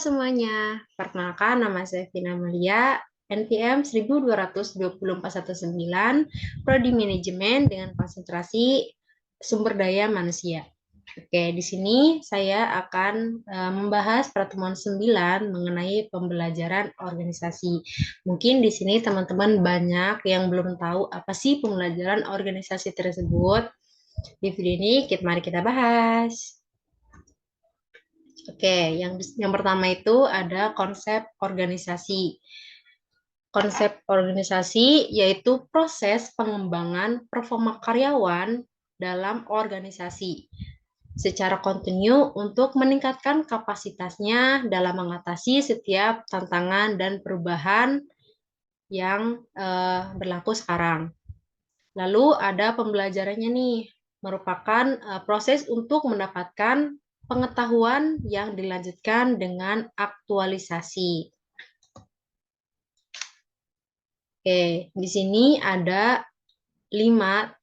semuanya, perkenalkan nama saya Vina Melia, NPM 1220419, Prodi Manajemen dengan konsentrasi Sumber Daya Manusia. Oke, di sini saya akan membahas pertemuan 9 mengenai pembelajaran organisasi. Mungkin di sini teman-teman banyak yang belum tahu apa sih pembelajaran organisasi tersebut. Di video ini mari kita bahas. Oke, yang pertama itu ada konsep organisasi. Konsep organisasi yaitu proses pengembangan performa karyawan dalam organisasi secara kontinu untuk meningkatkan kapasitasnya dalam mengatasi setiap tantangan dan perubahan yang berlaku sekarang. Lalu ada pembelajarannya nih, merupakan proses untuk mendapatkan pengetahuan yang dilanjutkan dengan aktualisasi. Oke, di sini ada 5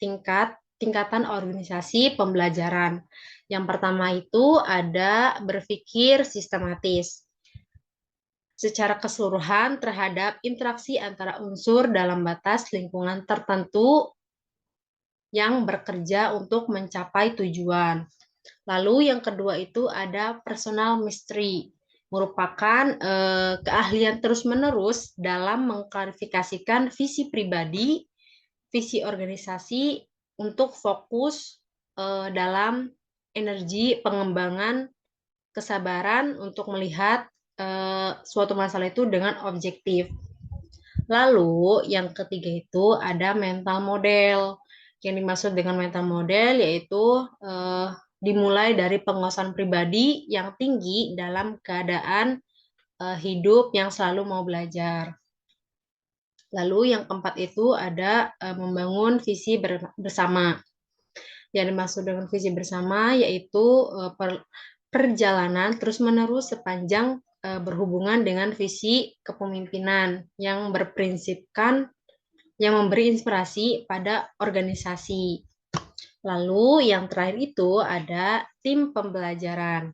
tingkatan organisasi pembelajaran. Yang pertama itu ada berpikir sistematis secara keseluruhan terhadap interaksi antara unsur dalam batas lingkungan tertentu yang bekerja untuk mencapai tujuan. Lalu yang kedua itu ada personal mystery, merupakan keahlian terus-menerus dalam mengklarifikasikan visi pribadi, visi organisasi untuk fokus dalam energi pengembangan kesabaran untuk melihat suatu masalah itu dengan objektif. Lalu yang ketiga itu ada mental model. Yang dimaksud dengan mental model yaitu dimulai dari penguasaan pribadi yang tinggi dalam keadaan hidup yang selalu mau belajar. Lalu yang keempat itu ada membangun visi bersama. Yang dimaksud dengan visi bersama yaitu perjalanan terus-menerus sepanjang berhubungan dengan visi kepemimpinan yang berprinsipkan yang memberi inspirasi pada organisasi. Lalu yang terakhir itu ada tim pembelajaran.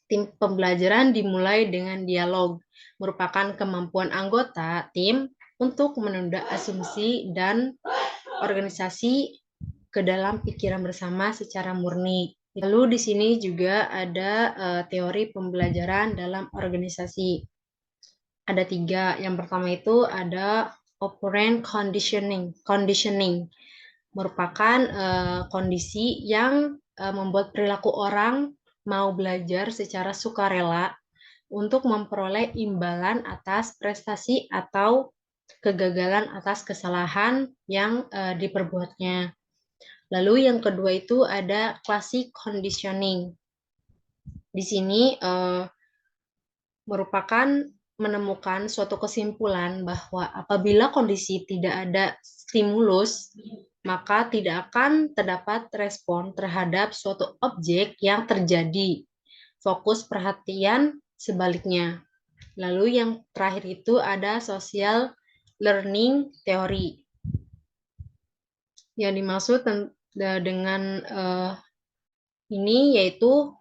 Tim pembelajaran dimulai dengan dialog, merupakan kemampuan anggota tim untuk menunda asumsi dan organisasi ke dalam pikiran bersama secara murni. Lalu di sini juga ada teori pembelajaran dalam organisasi. Ada 3. Yang pertama itu ada operant conditioning merupakan kondisi yang membuat perilaku orang mau belajar secara sukarela untuk memperoleh imbalan atas prestasi atau kegagalan atas kesalahan yang diperbuatnya. Lalu yang kedua itu ada classic conditioning. Di sini merupakan menemukan suatu kesimpulan bahwa apabila kondisi tidak ada stimulus, maka tidak akan terdapat respon terhadap suatu objek yang terjadi. Fokus perhatian sebaliknya. Lalu yang terakhir itu ada social learning theory. Yang dimaksud dengan ini yaitu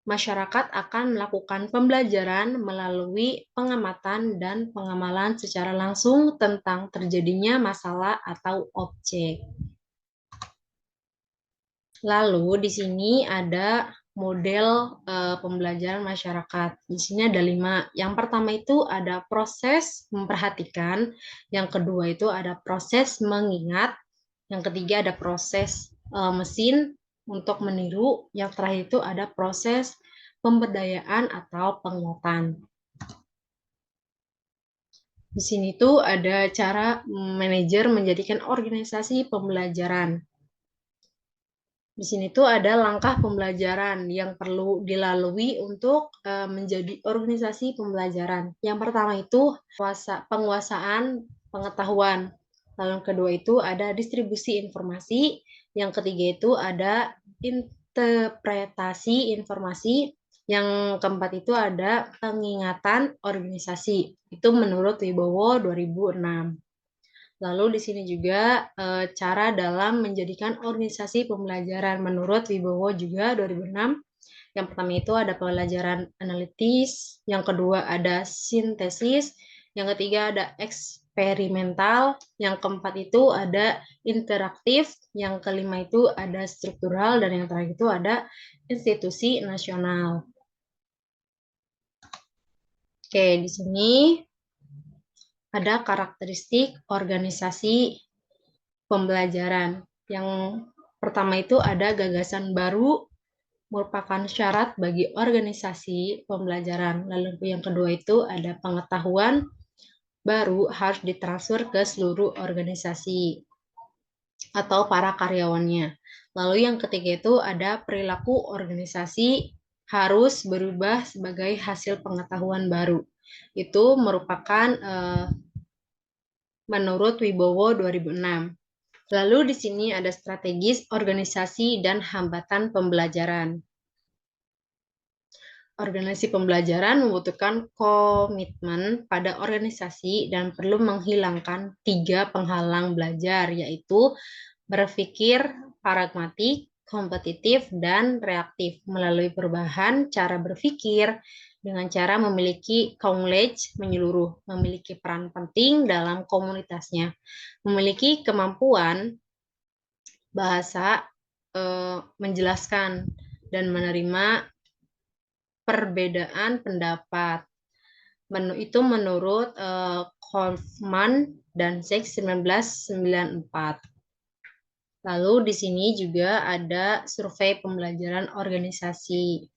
masyarakat akan melakukan pembelajaran melalui pengamatan dan pengamalan secara langsung tentang terjadinya masalah atau objek. Lalu di sini ada model pembelajaran masyarakat. Di sini ada 5. Yang pertama itu ada proses memperhatikan, yang kedua itu ada proses mengingat, yang ketiga ada proses mesin untuk meniru, yang terakhir itu ada proses pemberdayaan atau penguatan. Di sini tuh ada cara manajer menjadikan organisasi pembelajaran. Di sini tuh ada langkah pembelajaran yang perlu dilalui untuk menjadi organisasi pembelajaran. Yang pertama itu penguasaan pengetahuan. Lalu yang kedua itu ada distribusi informasi. Yang ketiga itu ada interpretasi informasi. Yang keempat itu ada pengingatan organisasi. Itu menurut Wibowo 2006. Lalu di sini juga cara dalam menjadikan organisasi pembelajaran menurut Wibowo juga 2006 Yang pertama itu ada pembelajaran analitis, yang kedua ada sintesis, yang ketiga ada eksperimental, yang keempat itu ada interaktif, yang kelima itu ada struktural, dan yang terakhir itu ada institusi nasional. Oke, di sini ada karakteristik organisasi pembelajaran. Yang pertama itu ada gagasan baru merupakan syarat bagi organisasi pembelajaran. Lalu yang kedua itu ada pengetahuan baru harus ditransfer ke seluruh organisasi atau para karyawannya. Lalu yang ketiga itu ada perilaku organisasi harus berubah sebagai hasil pengetahuan baru. Itu merupakan menurut Wibowo 2006. Lalu di sini ada strategis organisasi dan hambatan pembelajaran. Organisasi pembelajaran membutuhkan komitmen pada organisasi dan perlu menghilangkan 3 penghalang belajar, yaitu berpikir pragmatik, kompetitif, dan reaktif melalui perubahan cara berpikir dengan cara memiliki knowledge menyeluruh, memiliki peran penting dalam komunitasnya, memiliki kemampuan bahasa menjelaskan dan menerima perbedaan pendapat. Itu menurut Kaufman dan Sachs 1994. Lalu di sini juga ada survei pembelajaran organisasi.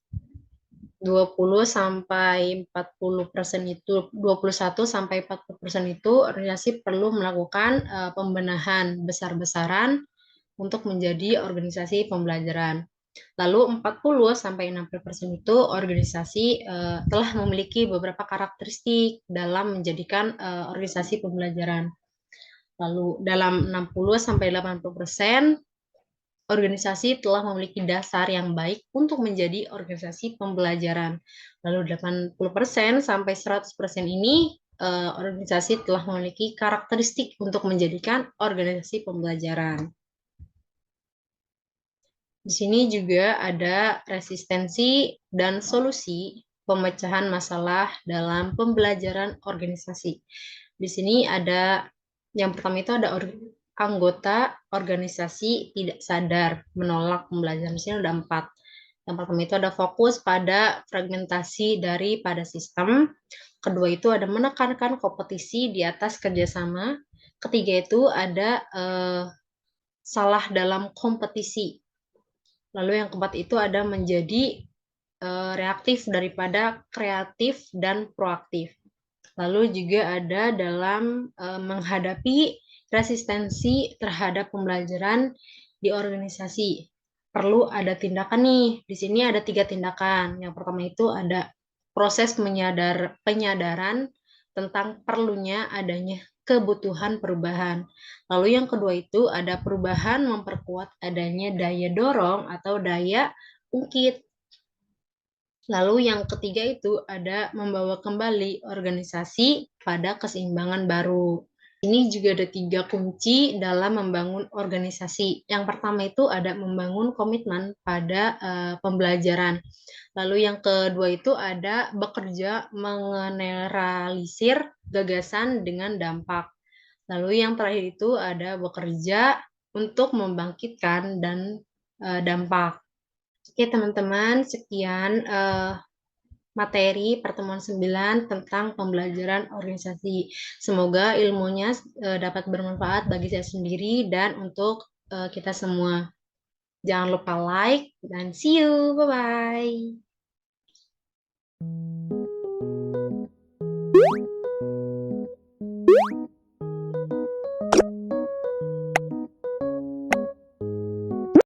20 sampai 40% itu 21 sampai 40% itu organisasi perlu melakukan pembenahan besar-besaran untuk menjadi organisasi pembelajaran. Lalu 40 sampai 60% itu organisasi telah memiliki beberapa karakteristik dalam menjadikan organisasi pembelajaran. Lalu dalam 60 sampai 80% organisasi telah memiliki dasar yang baik untuk menjadi organisasi pembelajaran. Lalu 80% sampai 100% ini organisasi telah memiliki karakteristik untuk menjadikan organisasi pembelajaran. Di sini juga ada resistensi dan solusi pemecahan masalah dalam pembelajaran organisasi. Di sini ada yang pertama itu ada anggota organisasi tidak sadar menolak pembelajaran. Di sini ada 4. Yang pertama itu ada fokus pada fragmentasi daripada sistem. Kedua itu ada menekankan kompetisi di atas kerjasama. Ketiga itu ada salah dalam kompetisi. Lalu yang keempat itu ada menjadi reaktif daripada kreatif dan proaktif. Lalu juga ada dalam menghadapi resistensi terhadap pembelajaran di organisasi. Perlu ada tindakan nih. Di sini ada 3 tindakan. Yang pertama itu ada proses penyadaran tentang perlunya adanya kebutuhan perubahan. Lalu yang kedua itu ada perubahan memperkuat adanya daya dorong atau daya ungkit. Lalu yang ketiga itu ada membawa kembali organisasi pada keseimbangan baru. Ini juga ada 3 kunci dalam membangun organisasi. Yang pertama itu ada membangun komitmen pada pembelajaran. Lalu yang kedua itu ada bekerja mengeneralisir gagasan dengan dampak. Lalu yang terakhir itu ada bekerja untuk membangkitkan dan dampak. Oke teman-teman, sekian materi pertemuan 9 tentang pembelajaran organisasi. Semoga ilmunya dapat bermanfaat bagi saya sendiri dan untuk kita semua. Jangan lupa like dan see you. Bye-bye.